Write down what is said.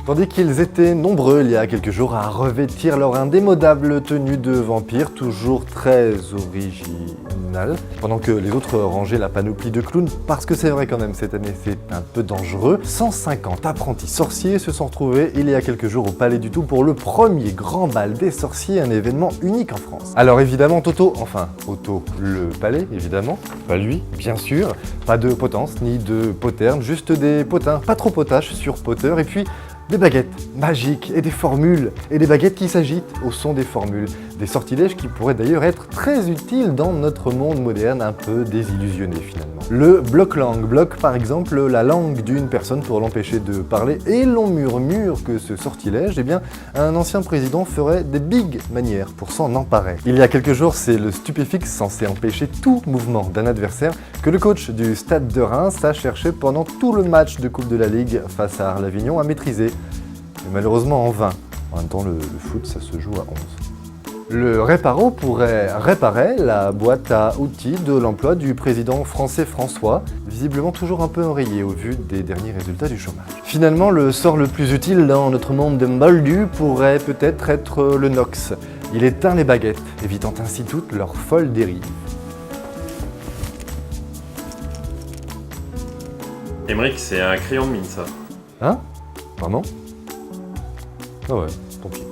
Tandis qu'ils étaient nombreux il y a quelques jours à revêtir leur indémodable tenue de vampire, toujours très originale, pendant que les autres rangeaient la panoplie de clowns, parce que c'est vrai quand même, cette année c'est un peu dangereux. 150 apprentis sorciers se sont retrouvés il y a quelques jours au Palais du Tout pour le premier grand bal des sorciers, un événement unique en France. Alors évidemment Otto le palais évidemment, pas lui bien sûr, pas de potence ni de poterne, juste des potins, pas trop potaches sur Potter, et puis des baguettes magiques et des formules, et des baguettes qui s'agitent au son des formules. Des sortilèges qui pourraient d'ailleurs être très utiles dans notre monde moderne un peu désillusionné finalement. Le bloc-langue bloque par exemple la langue d'une personne pour l'empêcher de parler, et l'on murmure que ce sortilège, un ancien président ferait des big manières pour s'en emparer. Il y a quelques jours, c'est le stupéfixe censé empêcher tout mouvement d'un adversaire que le coach du Stade de Reims a cherché pendant tout le match de Coupe de la Ligue face à Arles-Avignon à maîtriser. Mais malheureusement en vain. En même temps, le foot, ça se joue à 11. Le Réparo pourrait réparer la boîte à outils de l'emploi du président français François, visiblement toujours un peu enrayé au vu des derniers résultats du chômage. Finalement, le sort le plus utile dans notre monde de moldu pourrait peut-être être le Nox. Il éteint les baguettes, évitant ainsi toutes leurs folles dérives. Emmerich, c'est un crayon de mine, ça. Hein? Vraiment? Ah ouais, tant pis.